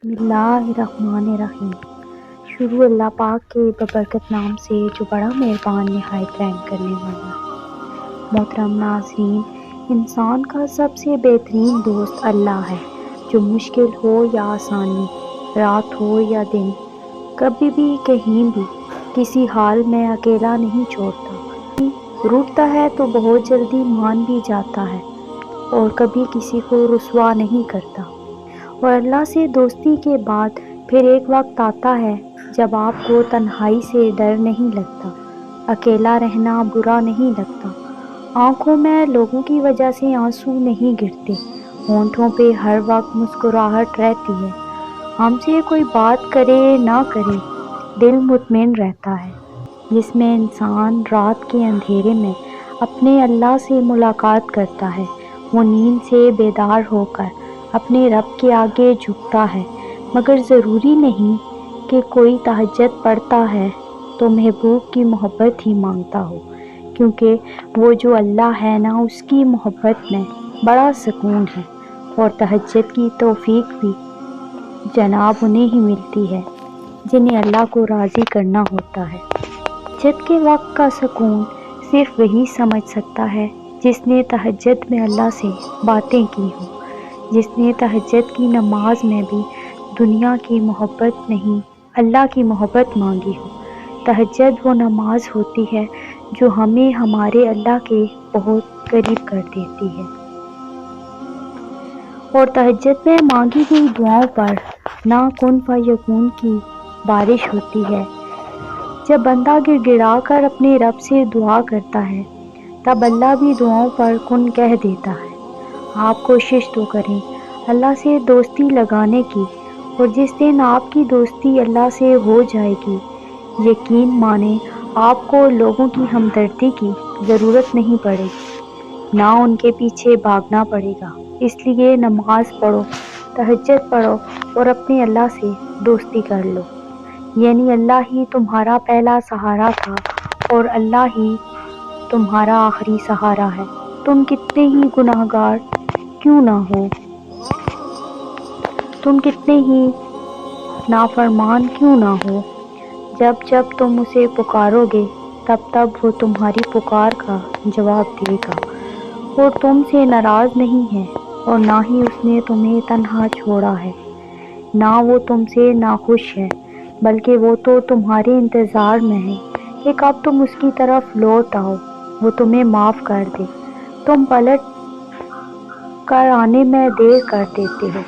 بسم اللہ الرحمن الرحیم۔ شروع اللہ پاک کے ببرکت نام سے جو بڑا مہربان نہایت رحم کرنے والا ہے۔ محترم ناظرین، انسان کا سب سے بہترین دوست اللہ ہے، جو مشکل ہو یا آسانی، رات ہو یا دن، کبھی بھی کہیں بھی کسی حال میں اکیلا نہیں چھوڑتا۔ روٹھتا ہے تو بہت جلدی مان بھی جاتا ہے اور کبھی کسی کو رسوا نہیں کرتا۔ اور اللہ سے دوستی کے بعد پھر ایک وقت آتا ہے جب آپ کو تنہائی سے ڈر نہیں لگتا، اکیلا رہنا برا نہیں لگتا، آنکھوں میں لوگوں کی وجہ سے آنسو نہیں گرتے، ہونٹوں پہ ہر وقت مسکراہٹ رہتی ہے، ہم سے کوئی بات کرے نہ کرے دل مطمئن رہتا ہے، جس میں انسان رات کے اندھیرے میں اپنے اللہ سے ملاقات کرتا ہے۔ وہ نیند سے بیدار ہو کر اپنے رب کے آگے جھکتا ہے، مگر ضروری نہیں کہ کوئی تہجد پڑھتا ہے تو محبوب کی محبت ہی مانگتا ہو، کیونکہ وہ جو اللہ ہے نا، اس کی محبت میں بڑا سکون ہے، اور تہجد کی توفیق بھی جناب انہیں ہی ملتی ہے جنہیں اللہ کو راضی کرنا ہوتا ہے۔ تہجد کے وقت کا سکون صرف وہی سمجھ سکتا ہے جس نے تہجد میں اللہ سے باتیں کی ہوں، جس نے تہجد کی نماز میں بھی دنیا کی محبت نہیں اللہ کی محبت مانگی ہو۔ تہجد وہ نماز ہوتی ہے جو ہمیں ہمارے اللہ کے بہت قریب کر دیتی ہے، اور تہجد میں مانگی گئی دعاؤں پر نہ کن فیکون کی بارش ہوتی ہے۔ جب بندہ گڑ گڑا کر اپنے رب سے دعا کرتا ہے تب اللہ بھی دعاؤں پر کن کہہ دیتا ہے۔ آپ کوشش تو کریں اللہ سے دوستی لگانے کی، اور جس دن آپ کی دوستی اللہ سے ہو جائے گی، یقین مانیں آپ کو لوگوں کی ہمدردی کی ضرورت نہیں پڑے گی، نہ ان کے پیچھے بھاگنا پڑے گا۔ اس لیے نماز پڑھو، تہجد پڑھو اور اپنے اللہ سے دوستی کر لو، یعنی اللہ ہی تمہارا پہلا سہارا تھا اور اللہ ہی تمہارا آخری سہارا ہے۔ تم کتنے ہی گناہگار کیوں نہ ہو، تم کتنے ہی نافرمان کیوں نہ ہو، جب جب تم اسے پکارو گے تب تب وہ تمہاری پکار کا جواب دے گا، اور تم سے ناراض نہیں ہے، اور نہ ہی اس نے تمہیں تنہا چھوڑا ہے، نہ وہ تم سے ناخوش ہے، بلکہ وہ تو تمہارے انتظار میں ہے کہ کب تم اس کی طرف لوٹ آؤ، وہ تمہیں معاف کر دے۔ تم پلٹ کر آنے میں دیر کر دیتے ہو،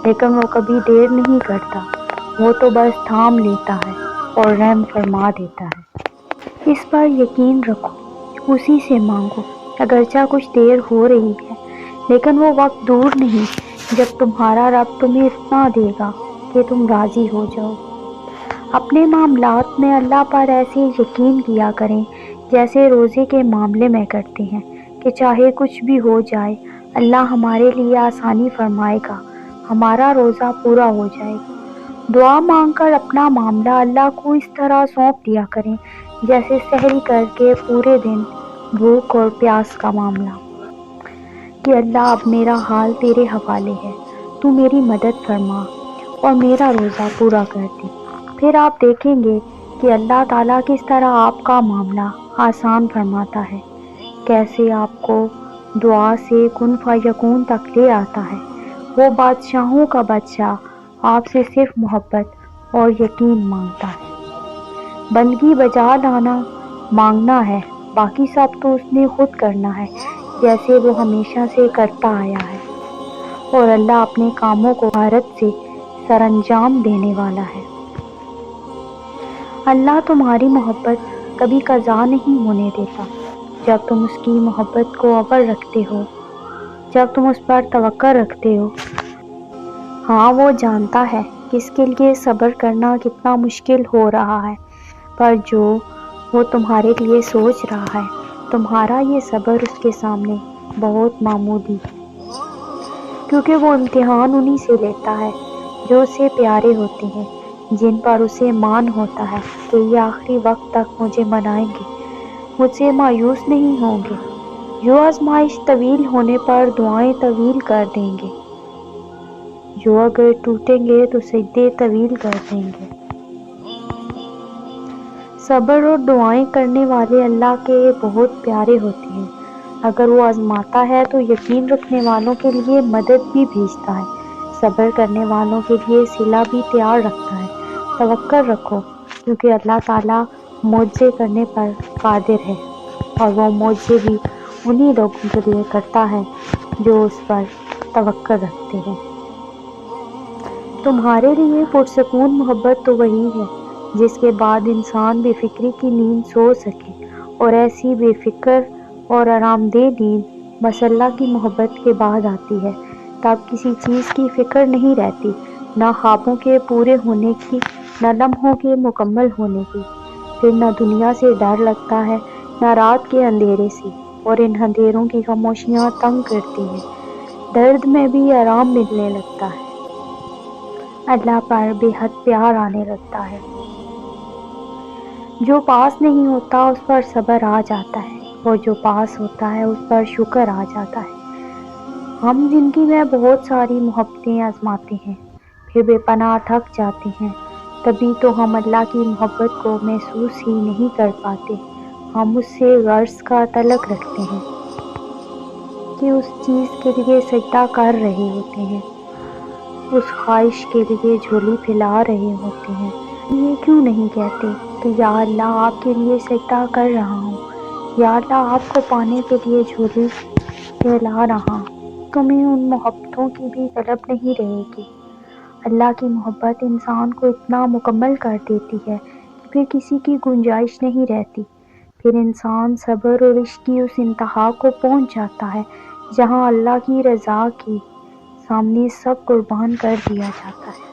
لیکن وہ کبھی دیر نہیں کرتا، وہ تو بس تھام لیتا ہے اور رحم فرما دیتا ہے۔ اس پر یقین رکھو، اسی سے مانگو، اگرچہ کچھ دیر ہو رہی ہے، لیکن وہ وقت دور نہیں جب تمہارا رب تمہیں اتنا دے گا کہ تم راضی ہو جاؤ۔ اپنے معاملات میں اللہ پر ایسے یقین کیا کریں جیسے روزے کے معاملے میں کرتے ہیں، کہ چاہے کچھ بھی ہو جائے اللہ ہمارے لیے آسانی فرمائے گا، ہمارا روزہ پورا ہو جائے گا۔ دعا مانگ کر اپنا معاملہ اللہ کو اس طرح سونپ دیا کریں جیسے سحری کر کے پورے دن بھوک اور پیاس کا معاملہ، کہ اللہ اب میرا حال تیرے حوالے ہے، تو میری مدد فرما اور میرا روزہ پورا کر دے۔ پھر آپ دیکھیں گے کہ اللہ تعالیٰ کس طرح آپ کا معاملہ آسان فرماتا ہے، کیسے آپ کو دعا سے کن فیکون تک لے آتا ہے۔ وہ بادشاہوں کا بادشاہ آپ سے صرف محبت اور یقین مانگتا ہے، بندگی بجا لانا مانگنا ہے، باقی سب تو اس نے خود کرنا ہے جیسے وہ ہمیشہ سے کرتا آیا ہے، اور اللہ اپنے کاموں کو مہارت سے سر انجام دینے والا ہے۔ اللہ تمہاری محبت کبھی قضا نہیں ہونے دیتا، جب تم اس کی محبت کو اول رکھتے ہو، جب تم اس پر توقع رکھتے ہو۔ ہاں وہ جانتا ہے کہ اس کے لیے صبر کرنا کتنا مشکل ہو رہا ہے، پر جو وہ تمہارے لیے سوچ رہا ہے، تمہارا یہ صبر اس کے سامنے بہت معمولی ہے، کیونکہ وہ امتحان انہی سے لیتا ہے جو اس سے پیارے ہوتے ہیں، جن پر اسے مان ہوتا ہے کہ یہ آخری وقت تک مجھے منائیں گے، مجھ سے مایوس نہیں ہوں گے، جو آزمائش طویل ہونے پر دعائیں طویل کر دیں گے، جو اگر ٹوٹیں گے تو سجدے طویل کر دیں گے۔ صبر اور دعائیں کرنے والے اللہ کے بہت پیارے ہوتے ہیں۔ اگر وہ آزماتا ہے تو یقین رکھنے والوں کے لیے مدد بھی بھیجتا ہے، صبر کرنے والوں کے لیے صلہ بھی تیار رکھتا ہے۔ توکل رکھو، کیونکہ اللہ تعالیٰ معجزے کرنے پر قادر ہے، اور وہ معجزے بھی انہی لوگوں کے لیے کرتا ہے جو اس پر توکل رکھتے ہیں۔ تمہارے لیے پرسکون محبت تو وہی ہے جس کے بعد انسان بے فکری کی نیند سو سکے، اور ایسی بے فکر اور آرام دہ نیند بس اللہ کی محبت کے بعد آتی ہے۔ تب کسی چیز کی فکر نہیں رہتی، نہ خوابوں کے پورے ہونے کی، نہ لمحوں کے مکمل ہونے کی۔ پھر نہ دنیا سے ڈر لگتا ہے، نہ رات کے اندھیرے سے، اور ان اندھیروں کی خاموشیاں تنگ کرتی ہیں۔ درد میں بھی آرام ملنے لگتا ہے، اللہ پر بے حد پیار آنے لگتا ہے۔ جو پاس نہیں ہوتا اس پر صبر آ جاتا ہے، اور جو پاس ہوتا ہے اس پر شکر آ جاتا ہے۔ ہم زندگی میں بہت ساری محبتیں آزماتے ہیں، پھر بے پناہ تھک جاتے ہیں۔ تبھی تو ہم اللہ کی محبت کو محسوس ہی نہیں کر پاتے۔ ہم اس سے غرض کا تعلق رکھتے ہیں کہ اس چیز کے لیے سجدہ کر رہے ہوتے ہیں، اس خواہش کے لیے جھولی پھیلا رہے ہوتے ہیں۔ یہ کیوں نہیں کہتے کہ یا اللہ آپ کے لیے سجدہ کر رہا ہوں، یا اللہ آپ کو پانے کے لیے جھولی پھیلا رہا ہوں۔ تمہیں ان محبتوں کی بھی طلب نہیں رہے گی۔ اللہ کی محبت انسان کو اتنا مکمل کر دیتی ہے کہ پھر کسی کی گنجائش نہیں رہتی۔ پھر انسان صبر اور عشق کی اس انتہا کو پہنچ جاتا ہے جہاں اللہ کی رضا کے سامنے سب قربان کر دیا جاتا ہے۔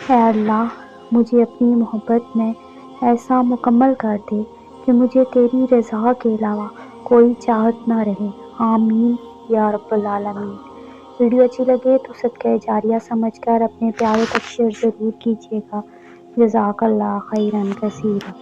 اے اللہ، مجھے اپنی محبت میں ایسا مکمل کر دے کہ مجھے تیری رضا کے علاوہ کوئی چاہت نہ رہے۔ آمین یا رب العالمین۔ ویڈیو اچھی لگے تو صدقہ جاریہ سمجھ کر اپنے پیاروں تک شیئر ضرور کیجیے گا۔ جزاک اللہ خیرا کثیرا۔